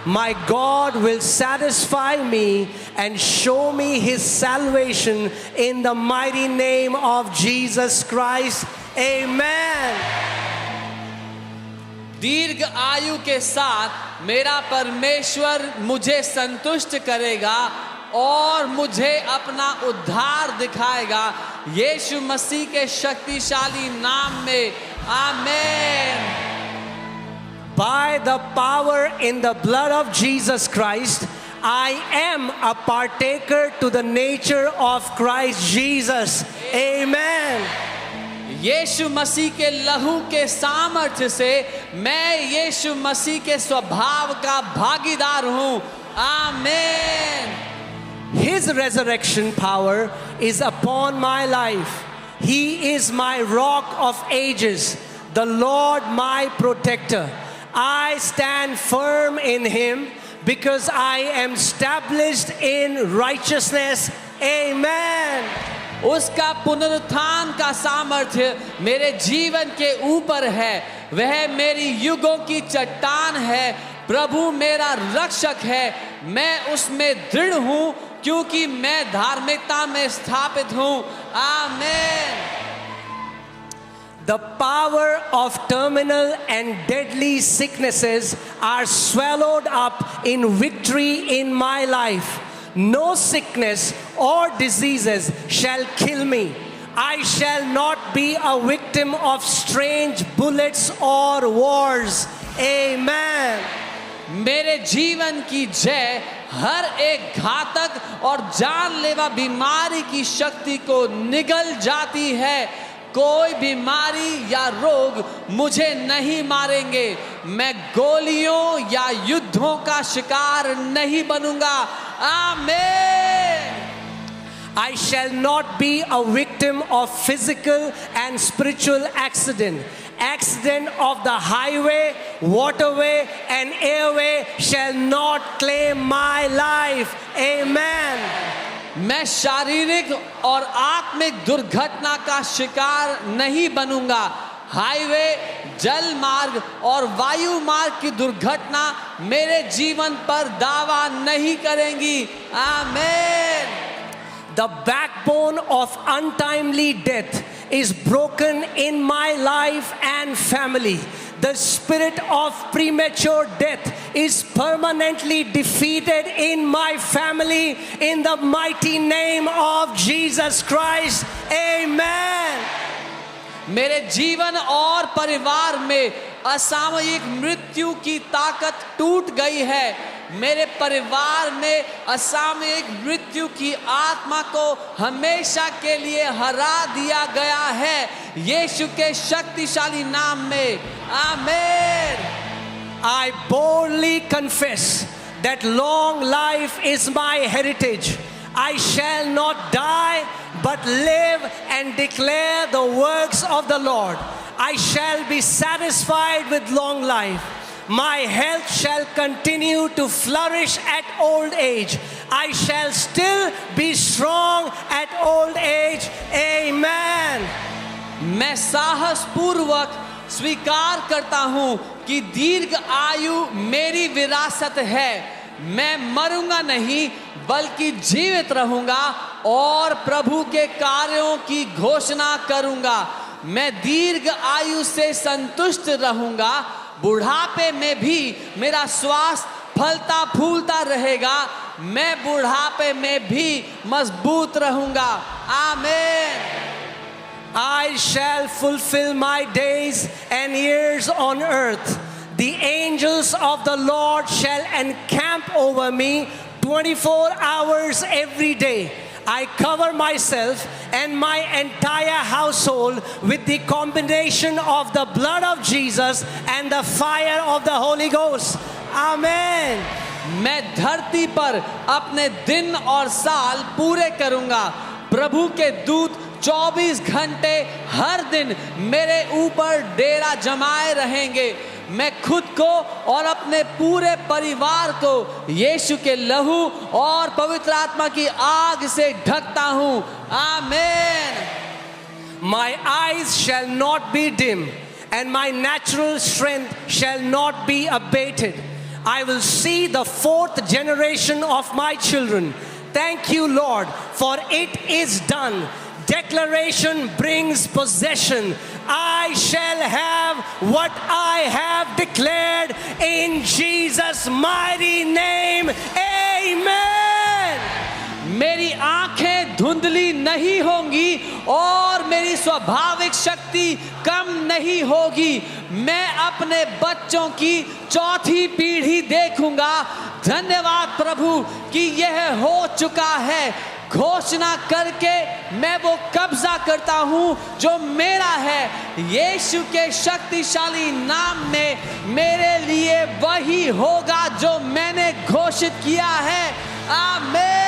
my God will satisfy me and show me his salvation in the mighty name of Jesus Christ. Amen. दीर्घ आयु के साथ मेरा परमेश्वर मुझे संतुष्ट करेगा और मुझे अपना उद्धार दिखाएगा, यीशु मसीह के शक्तिशाली नाम में। आमीन। By the power in the blood of Jesus Christ, I am a partaker to the nature of Christ Jesus. Amen. यीशु मसीह के लहू के सामर्थ्य से मैं यीशु मसीह के स्वभाव का भागीदार हूँ। आमीन। His resurrection power is upon my life. He is my rock of ages, the Lord my protector. I stand firm in him because I am established in righteousness. Amen. उसका पुनरुत्थान का सामर्थ्य मेरे जीवन के ऊपर है, वह मेरी युगों की चट्टान है, प्रभु मेरा रक्षक है, मैं उसमें दृढ़ हूँ क्योंकि मैं धार्मिकता में स्थापित हूँ। आमीन। The power of terminal and deadly sicknesses are swallowed up in victory in my life. No sickness or diseases shall kill me. I shall not be a victim of strange bullets or wars. Amen. मेरे जीवन की जय हर एक घातक और जानलेवा बीमारी की शक्ति को निगल जाती है। कोई बीमारी या रोग मुझे नहीं मारेंगे, मैं गोलियों या युद्धों का शिकार नहीं बनूंगा। आमीन। I shall not be a victim of physical and spiritual accident. Accident of the highway, waterway and airway shall not claim my life. Amen. मैं शारीरिक और आत्मिक दुर्घटना का शिकार नहीं बनूंगा। हाईवे, जल मार्ग और वायु मार्ग की दुर्घटना मेरे जीवन पर दावा नहीं करेंगी। आमीन। The backbone of untimely death is broken in my life and family. The spirit of premature death is permanently defeated in my family in the mighty name of Jesus Christ. Amen. मेरे जीवन और परिवार में असामयिक मृत्यु की ताकत टूट गई है। मेरे परिवार में असामयिक मृत्यु की आत्मा को हमेशा के लिए हरा दिया गया है, यीशु के शक्तिशाली नाम में। आमीन। I boldly confess that long life is my heritage. I shall not die but live and declare the works of the Lord. I shall be satisfied with long life. My health shall continue to flourish at old age. I shall still be strong at old age. Amen. मैं साहस पूर्वक स्वीकार करता हूँ कि दीर्घ आयु मेरी विरासत है। मैं मरूंगा नहीं बल्कि जीवित रहूंगा और प्रभु के कार्यों की घोषणा करूंगा। मैं दीर्घ आयु से संतुष्ट रहूंगा, बुढ़ापे में भी मेरा स्वास्थ्य फलता फूलता रहेगा, मैं बुढ़ापे में भी मजबूत रहूंगा। आमीन। I shall fulfill my days and years on earth. The angels of the Lord shall encamp over me 24 hours every day. I cover myself and my entire household with the combination of the blood of Jesus and the fire of the Holy Ghost. Amen. मैं धरती पर अपने दिन और साल पूरे करूंगा। प्रभु के दूत 24 घंटे हर दिन मेरे ऊपर डेरा जमाए रहेंगे। मैं खुद को और अपने पूरे परिवार को यीशु के लहू और पवित्र आत्मा की आग से ढकता हूँ। आमीन। My eyes shall not be dim and my natural strength shall not be abated. I will see the fourth generation of my children. Thank you, Lord, for it is done. Declaration brings possession. I shall have what I have declared in Jesus' mighty name. Amen. मेरी आंखें धुंधली नहीं होंगी और मेरी स्वाभाविक शक्ति कम नहीं होगी। मैं अपने बच्चों की चौथी पीढ़ी देखूंगा। धन्यवाद प्रभु कि यह हो चुका है। घोषणा करके मैं वो कब्जा करता हूं जो मेरा है। यीशु के शक्तिशाली नाम में मेरे लिए वही होगा जो मैंने घोषित किया है। आमीन।